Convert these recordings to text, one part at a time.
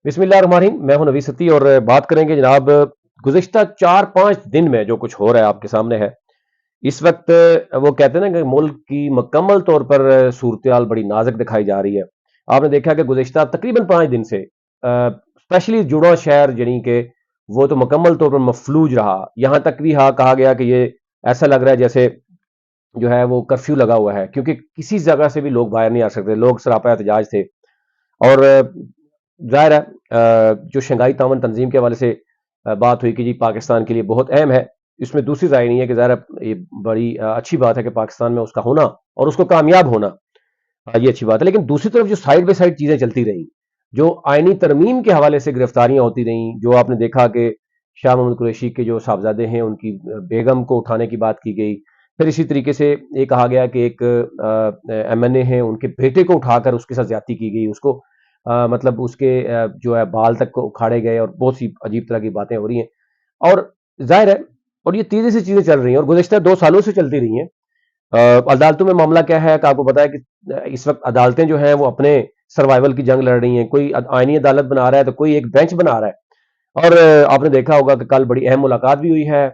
بسم اللہ الرحمن الرحیم، میں ہوں نوید ستی اور بات کریں گے جناب گزشتہ 4-5 دن میں جو کچھ ہو رہا ہے آپ کے سامنے ہے اس وقت۔ وہ کہتے ہیں نا کہ ملک کی مکمل طور پر صورتحال بڑی نازک دکھائی جا رہی ہے۔ آپ نے دیکھا کہ گزشتہ تقریباً 5 دن سے اسپیشلی جڑواں شہر یعنی کہ وہ تو مکمل طور پر مفلوج رہا، یہاں تک بھی کہا گیا کہ یہ ایسا لگ رہا ہے جیسے جو ہے وہ کرفیو لگا ہوا ہے، کیونکہ کسی جگہ سے بھی لوگ باہر نہیں آ سکتے، لوگ سراپا احتجاج تھے۔ اور ظاہر ہے جو شنگھائی تعاون تنظیم کے حوالے سے بات ہوئی کہ جی پاکستان کے لیے بہت اہم ہے، اس میں دوسری رائے نہیں ہے کہ ظاہر ہے یہ بڑی اچھی بات ہے کہ پاکستان میں اس کا ہونا اور اس کو کامیاب ہونا یہ اچھی بات ہے، لیکن دوسری طرف جو سائیڈ بائی سائیڈ چیزیں چلتی رہیں، جو آئینی ترمیم کے حوالے سے گرفتاریاں ہوتی رہیں، جو آپ نے دیکھا کہ شاہ محمود قریشی کے جو صاحبزادے ہیں ان کی بیگم کو اٹھانے کی بات کی گئی، پھر اسی طریقے سے یہ کہا گیا کہ ایک ایم این اے ہیں ان کے بیٹے کو اٹھا کر اس کے ساتھ زیادتی کی گئی، اس کو مطلب اس کے جو ہے بال تک کو اکھاڑے گئے، اور بہت سی عجیب طرح کی باتیں ہو رہی ہیں۔ اور ظاہر ہے اور یہ تیزی سے چیزیں چل رہی ہیں اور گزشتہ 2 سالوں سے چلتی رہی ہیں۔ عدالتوں میں معاملہ کیا ہے کہ آپ کو پتا ہے کہ اس وقت عدالتیں جو ہیں وہ اپنے سروائیول کی جنگ لڑ رہی ہیں، کوئی آئینی عدالت بنا رہا ہے تو کوئی ایک بینچ بنا رہا ہے۔ اور آپ نے دیکھا ہوگا کہ کل بڑی اہم ملاقات بھی ہوئی ہے،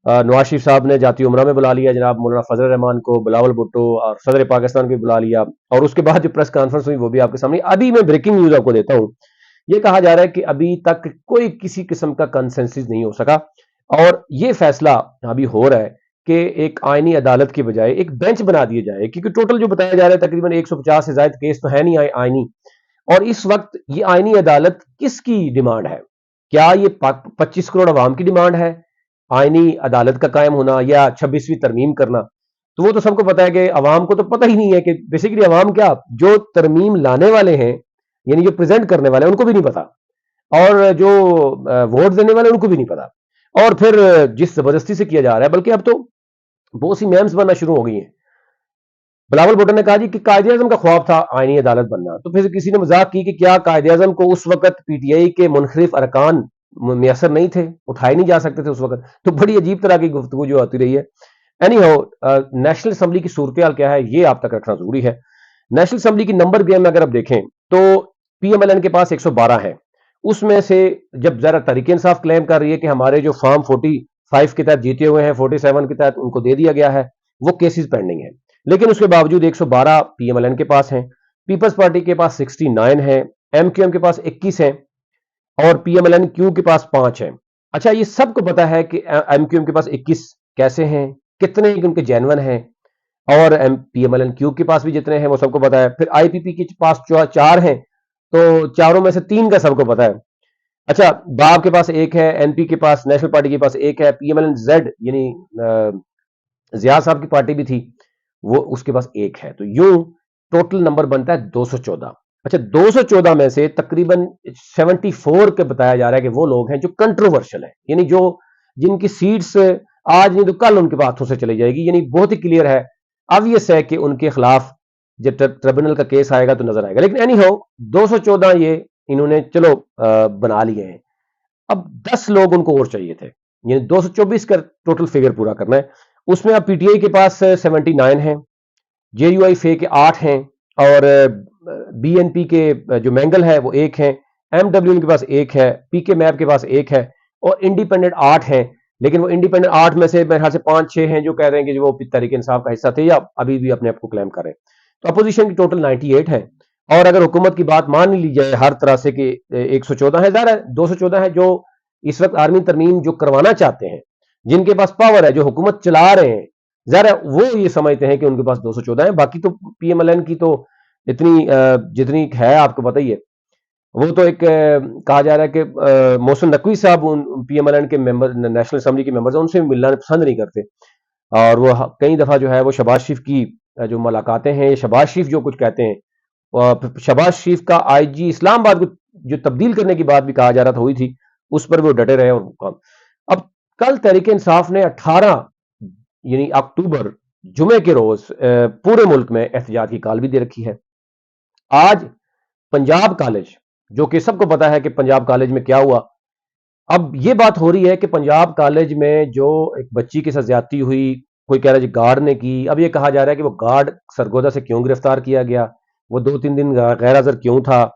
نواز شریف صاحب نے جاتی عمرہ میں بلا لیا جناب مولانا فضل الرحمان کو، بلاول بھٹو اور صدر پاکستان کو بھی بلا لیا، اور اس کے بعد جو پریس کانفرنس ہوئی وہ بھی آپ کے سامنے۔ ابھی میں بریکنگ نیوز آپ کو دیتا ہوں، یہ کہا جا رہا ہے کہ ابھی تک کوئی کسی قسم کا کنسنسس نہیں ہو سکا، اور یہ فیصلہ ابھی ہو رہا ہے کہ ایک آئینی عدالت کے بجائے ایک بینچ بنا دیا جائے، کیونکہ ٹوٹل جو بتایا جا رہا ہے تقریباً 150 سے زائد کیس تو ہے نہیں آئینی، اور اس وقت یہ آئینی عدالت کس کی ڈیمانڈ ہے؟ کیا یہ 25 کروڑ عوام کی ڈیمانڈ ہے آئینی عدالت کا قائم ہونا، یا 26ویں ترمیم کرنا؟ تو وہ تو سب کو پتا ہے کہ عوام کو تو پتہ ہی نہیں ہے کہ بیسیکلی عوام کیا، جو ترمیم لانے والے ہیں یعنی جو پریزنٹ کرنے والے ہیں ان کو بھی نہیں پتا، اور جو ووٹ دینے والے ان کو بھی نہیں پتا، اور پھر جس زبردستی سے کیا جا رہا ہے، بلکہ اب تو بہت سی میمز بننا شروع ہو گئی ہیں۔ بلاول بھٹو نے کہا جی کہ قائد اعظم کا خواب تھا آئینی عدالت بننا، تو پھر کسی نے مذاق کی کہ کیا قائد اعظم کو اس وقت پی ٹی آئی کے منحرف ارکان میسر نہیں تھے، اٹھائے نہیں جا سکتے تھے اس وقت؟ تو بڑی عجیب طرح کی گفتگو جو آتی رہی ہے۔ اینی ہاؤ نیشنل اسمبلی کی صورتحال کیا ہے یہ آپ تک رکھنا ضروری ہے۔ نیشنل اسمبلی کی نمبر گیم میں اگر آپ دیکھیں تو پی ایم ایل این کے پاس 112 ہے، اس میں سے جب ذرا تحریک انصاف کلیم کر رہی ہے کہ ہمارے جو فارم 45 کے تحت جیتے ہوئے ہیں، 47 کے تحت ان کو دے دیا گیا ہے، وہ کیسز پینڈنگ ہیں، لیکن اس کے باوجود 112 پی ایم ایل این کے پاس ہیں، پیپلز پارٹی کے پاس 69 ہیں، ایم کیو ایم کے پاس 21 ہیں، اور پی ایم ایل این کیو کے پاس 5 ہیں۔ اچھا، یہ سب کو پتا ہے کہ ایم کیو ایم کے پاس 21 کیسے ہیں، کتنے ان کے جینون ہیں، اور پی ایم ایل این کیو کے پاس بھی جتنے ہیں وہ سب کو پتا ہے۔ پھر آئی پی پی کے پاس 4 ہیں، تو چاروں میں سے 3 کا سب کو پتا ہے۔ اچھا، باب کے پاس 1 ہے، این پی کے پاس، نیشنل پارٹی کے پاس 1 ہے، P M L N Z یعنی ضیاء صاحب کی پارٹی بھی تھی، وہ اس کے پاس 1 ہے، تو یوں ٹوٹل نمبر بنتا ہے 214۔ اچھا، 214 میں سے تقریباً 74 کے بتایا جا رہا ہے کہ وہ لوگ ہیں جو کنٹروورشل ہیں، یعنی جو جن کی سیٹس آج نہیں تو کل ان کے ہاتھوں سے چلی جائے گی، یعنی بہت ہی کلیئر ہے، آبویس ہے کہ ان کے خلاف جب ٹریبونل کا کیس آئے گا تو نظر آئے گا۔ لیکن اینی ہو 214 یہ انہوں نے چلو بنا لیے ہیں، اب 10 لوگ ان کو اور چاہیے تھے، یعنی 224 کا ٹوٹل فگر پورا کرنا ہے۔ اس میں اب پی ٹی آئی کے پاس 79 ہیں، جے یو آئی فے کے 8 ہیں، اور بی این پی کے جو مینگل ہے وہ 1 ہیں، ایم ڈبلیو ان کے پاس 1 ہے، پی کے میپ کے پاس 1 ہے، اور انڈیپینڈنٹ 8 ہیں، لیکن وہ انڈیپینڈنٹ 8 میں سے میرے خیال سے 5-6 ہیں جو کہہ رہے ہیں کہ وہ تحریک انصاف کا حصہ تھے یا ابھی بھی اپنے آپ کو کلیم کر رہے ہیں۔ تو اپوزیشن کی ٹوٹل 98 ہے، اور اگر حکومت کی بات مان لی جائے ہر طرح سے کہ 114 ہے، ظاہر ہے 214 ہے جو اس وقت آرمی ترمیم جو کروانا چاہتے ہیں، جن کے پاس پاور ہے، جو حکومت چلا رہے ہیں، ظاہر ہے وہ یہ سمجھتے ہیں کہ ان کے پاس 214 ہیں۔ باقی تو پی ایم ایل این کی تو اتنی جتنی ہے آپ کو پتہ ہی ہے، وہ تو ایک کہا جا رہا ہے کہ محسن نقوی صاحب پی ایم ایل این کے ممبر، نیشنل اسمبلی کے ممبرز ہیں، ان سے ملنا پسند نہیں کرتے، اور وہ کئی دفعہ جو ہے وہ شہباز شریف کی جو ملاقاتیں ہیں، شہباز شریف جو کچھ کہتے ہیں، شہباز شریف کا آئی جی اسلام آباد کو جو تبدیل کرنے کی بات بھی کہا جا رہا تھا ہوئی تھی، اس پر وہ ڈٹے رہے۔ اور اب کل تحریک انصاف نے 18 یعنی اکتوبر جمعے کے روز پورے ملک میں احتجاج کی کال بھی دے رکھی ہے۔ آج پنجاب کالج، جو کہ سب کو پتا ہے کہ پنجاب کالج میں کیا ہوا، اب یہ بات ہو رہی ہے کہ پنجاب کالج میں جو ایک بچی کے ساتھ زیادتی ہوئی، کوئی کہہ رہا ہے جی گارڈ نے کی، اب یہ کہا جا رہا ہے کہ وہ گارڈ سرگودا سے کیوں گرفتار کیا گیا، وہ 2-3 دن غیر حاضر کیوں تھا،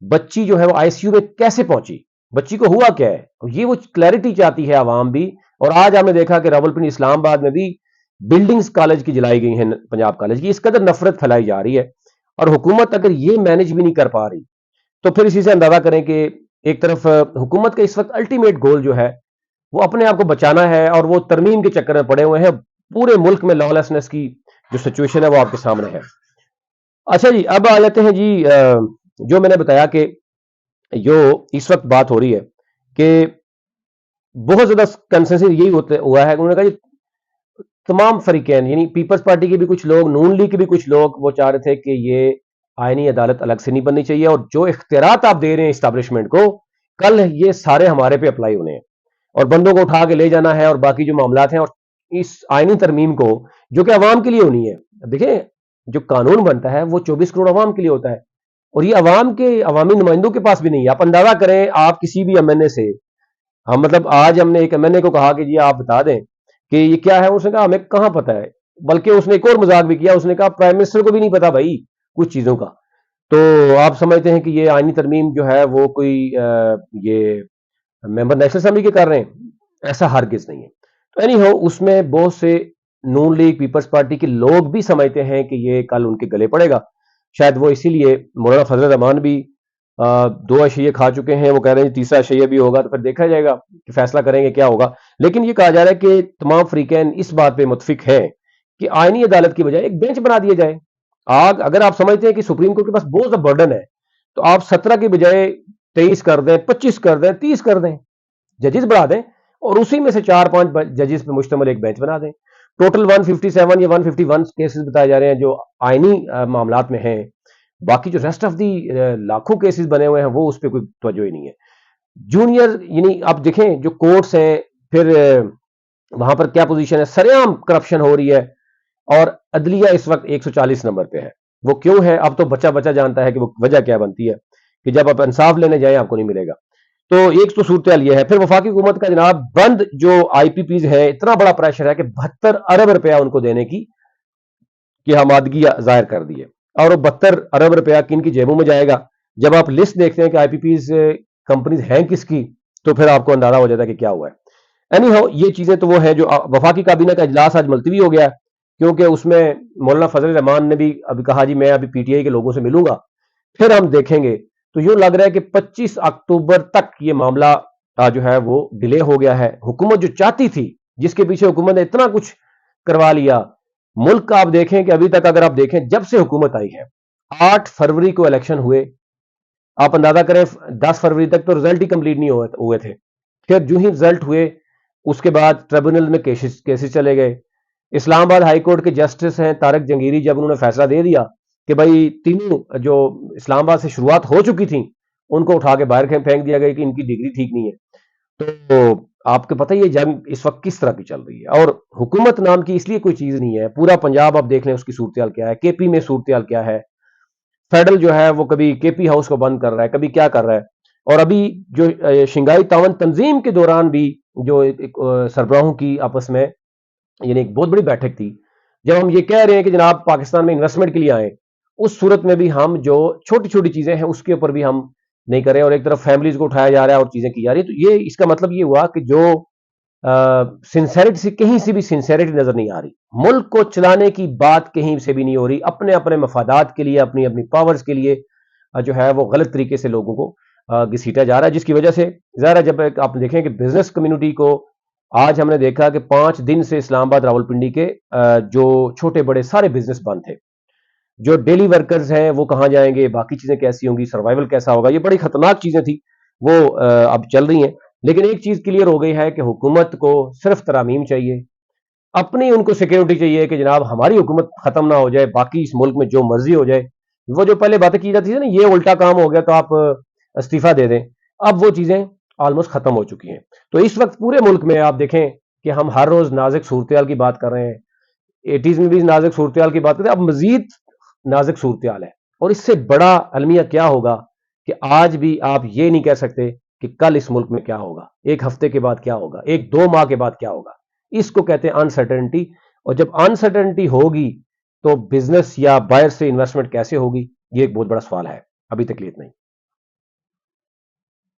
بچی جو ہے وہ آئی سی یو میں کیسے پہنچی, بچی کو ہوا کیا ہے, یہ وہ کلیئرٹی چاہتی ہے عوام بھی. اور آج ہم نے دیکھا کہ راولپنڈی اسلام آباد میں بھی بلڈنگز کالج کی جلائی گئی ہیں, پنجاب کالج کی, اس قدر نفرت پھیلائی جا رہی ہے. اور حکومت اگر یہ مینج بھی نہیں کر پا رہی تو پھر اسی سے اندازہ کریں کہ ایک طرف حکومت کا اس وقت الٹیمیٹ گول جو ہے وہ اپنے آپ کو بچانا ہے, اور وہ ترمیم کے چکر میں پڑے ہوئے ہیں. پورے ملک میں لا لیسنس کی جو سچویشن ہے وہ آپ کے سامنے ہے. اچھا جی, اب آ جاتے ہیں جی جو میں نے بتایا کہ جو اس وقت بات ہو رہی ہے کہ بہت زیادہ کنسنسس یہی ہوا ہے کہ انہوں نے کہا جی تمام فریقین, یعنی پیپلز پارٹی کے بھی کچھ لوگ, نون لیگ کے بھی کچھ لوگ, وہ چاہ رہے تھے کہ یہ آئینی عدالت الگ سے نہیں بننی چاہیے, اور جو اختیارات آپ دے رہے ہیں اسٹیبلشمنٹ کو, کل یہ سارے ہمارے پہ اپلائی ہونے ہیں, اور بندوں کو اٹھا کے لے جانا ہے, اور باقی جو معاملات ہیں, اور اس آئینی ترمیم کو جو کہ عوام کے لیے ہونی ہے. دیکھیں جو قانون بنتا ہے وہ 24 کروڑ عوام کے لیے ہوتا ہے, اور یہ عوام کے عوامی نمائندوں کے پاس بھی نہیں ہے. آپ اندازہ کریں, آپ کسی بھی ایم این اے سے, ہم مطلب آج ہم نے ایک ایم این اے کو کہا کہ جی آپ بتا دیں کہ یہ کیا ہے, اس نے کہا ہمیں کہاں پتا ہے, بلکہ اس نے ایک اور مذاق بھی کیا, اس نے کہا پرائم منسٹر کو بھی نہیں پتا بھائی کچھ چیزوں کا. تو آپ سمجھتے ہیں کہ یہ آئینی ترمیم جو ہے وہ کوئی یہ ممبر نیشنل اسمبلی کے کر رہے ہیں, ایسا ہرگز نہیں ہے. تو اینی ہو, اس میں بہت سے نون لیگ پیپلز پارٹی کے لوگ بھی سمجھتے ہیں کہ یہ کل ان کے گلے پڑے گا. شاید وہ اسی لیے مولانا فضل الرحمان بھی 2 اشیے کھا چکے ہیں, وہ کہہ رہے ہیں تیسرا اشیہ بھی ہوگا, تو پھر دیکھا جائے گا کہ فیصلہ کریں گے کیا ہوگا. لیکن یہ کہا جا رہا ہے کہ تمام فریقین اس بات پہ متفق ہیں کہ آئینی عدالت کی بجائے ایک بینچ بنا دیا جائے. اگر آپ سمجھتے ہیں کہ سپریم کورٹ کے پاس بہت زیادہ برڈن ہے تو آپ 17 کی بجائے 23 کر دیں, 25 کر دیں, 30 کر دیں, ججز بڑھا دیں, اور اسی میں سے 4-5 ججز پہ مشتمل ایک بینچ بنا دیں. ٹوٹل 157 یا 151 کیسز بتائے جا رہے ہیں جو آئینی معاملات میں ہیں. باقی جو ریسٹ آف دی لاکھوں کیسز بنے ہوئے ہیں وہ اس پہ کوئی توجہ ہی نہیں ہے. جونیئر, یعنی آپ دیکھیں جو کورٹس ہیں, پھر وہاں پر کیا پوزیشن ہے, سرے عام کرپشن ہو رہی ہے, اور عدلیہ اس وقت 140 نمبر پہ ہے. وہ کیوں ہے اب تو بچہ بچہ جانتا ہے کہ وہ وجہ کیا بنتی ہے, کہ جب آپ انصاف لینے جائیں آپ کو نہیں ملے گا. تو ایک تو صورتحال یہ ہے. پھر وفاقی حکومت کا جناب بند جو آئی پی پیز ہے, اتنا بڑا پریشر ہے کہ 72 ارب روپیہ ان کو دینے کی کہ آمادگی ظاہر کر دی ہے, اور وہ 72 ارب روپیہ کن کی جیبوں میں جائے گا. جب آپ لسٹ دیکھتے ہیں کہ آئی پی پیز کمپنیز ہیں کس کی, تو پھر آپ کو اندازہ ہو جاتا ہے کہ کیا ہوا ہے. اینی ہو, یہ چیزیں تو وہ ہیں جو وفاقی کابینہ کا اجلاس آج ملتوی ہو گیا ہے, کیونکہ اس میں مولانا فضل الرحمان نے بھی ابھی کہا جی میں ابھی پی ٹی آئی کے لوگوں سے ملوں گا, پھر ہم دیکھیں گے. تو یوں لگ رہا ہے کہ 25 اکتوبر تک یہ معاملہ جو ہے وہ ڈیلے ہو گیا ہے. حکومت جو چاہتی تھی, جس کے پیچھے حکومت نے اتنا کچھ کروا لیا, ملک کا آپ دیکھیں کہ ابھی تک اگر آپ دیکھیں جب سے حکومت آئی ہے, 8 فروری کو الیکشن ہوئے, آپ اندازہ کریں 10 فروری تک تو رزلٹ ہی کمپلیٹ نہیں ہوئے تھے. پھر جو ہی رزلٹ ہوئے اس کے بعد ٹریبونل میں کیسز چلے گئے. اسلام آباد ہائی کورٹ کے جسٹس ہیں طارق جنگیری, جب انہوں نے فیصلہ دے دیا کہ بھائی تینوں جو اسلام آباد سے شروعات ہو چکی تھیں ان کو اٹھا کے باہر پھینک دیا گیا کہ ان کی ڈگری ٹھیک نہیں ہے. تو آپ کو پتہ ہی ہے جنگ اس وقت کس طرح کی چل رہی ہے, اور حکومت نام کی اس لیے کوئی چیز نہیں ہے. پورا پنجاب آپ دیکھ لیں اس کی صورتحال کیا ہے, کے پی میں صورتحال کیا ہے. فیڈرل جو ہے وہ کبھی کے پی ہاؤس کو بند کر رہا ہے, کبھی کیا کر رہا ہے. اور ابھی جو شنگھائی تعاون تنظیم کے دوران بھی جو سربراہوں کی آپس میں یعنی ایک بہت بڑی بیٹھک تھی, جب ہم یہ کہہ رہے ہیں کہ جناب پاکستان میں انویسٹمنٹ کے لیے آئیں, اس صورت میں بھی ہم جو چھوٹی چھوٹی چیزیں ہیں اس کے اوپر بھی ہم نہیں کر رہے, اور ایک طرف فیملیز کو اٹھایا جا رہا ہے اور چیزیں کی جا رہی ہے. تو یہ اس کا مطلب یہ ہوا کہ جو سنسیریٹی سے کہیں سے بھی سنسیریٹی نظر نہیں آ رہی. ملک کو چلانے کی بات کہیں سے بھی نہیں ہو رہی, اپنے اپنے مفادات کے لیے, اپنی اپنی پاورز کے لیے جو ہے وہ غلط طریقے سے لوگوں کو گھسیٹا جا رہا ہے, جس کی وجہ سے ظاہر ہے جب آپ دیکھیں کہ بزنس کمیونٹی کو آج ہم نے دیکھا کہ 5 دن سے اسلام آباد راولپنڈی کے جو چھوٹے بڑے سارے بزنس بند تھے. جو ڈیلی ورکرز ہیں وہ کہاں جائیں گے, باقی چیزیں کیسی ہوں گی, سروائیول کیسا ہوگا, یہ بڑی خطرناک چیزیں تھیں وہ اب چل رہی ہیں. لیکن ایک چیز کلیئر ہو گئی ہے کہ حکومت کو صرف ترامیم چاہیے, اپنی ان کو سیکیورٹی چاہیے کہ جناب ہماری حکومت ختم نہ ہو جائے, باقی اس ملک میں جو مرضی ہو جائے. وہ جو پہلے باتیں کی جاتی تھی نا, یہ الٹا کام ہو گیا تو آپ استعفیٰ دے دیں, اب وہ چیزیں آلموسٹ ختم ہو چکی ہیں. تو اس وقت پورے ملک میں آپ دیکھیں کہ ہم ہر روز نازک صورتحال کی بات کر رہے ہیں, 80s میں بھی نازک صورتحال کی بات کرتے ہیں, اب مزید نازک صورتحال ہے. اور اس سے بڑا المیہ کیا ہوگا کہ آج بھی آپ یہ نہیں کہہ سکتے کہ کل اس ملک میں کیا ہوگا, ایک ہفتے کے بعد کیا ہوگا, 1-2 ماہ کے بعد کیا ہوگا. اس کو کہتے ہیں انسرٹنٹی. اور جب انسرٹنٹی ہوگی تو بزنس یا باہر سے انویسٹمنٹ کیسے ہوگی, یہ ایک بہت بڑا سوال ہے. ابھی تک نہیں.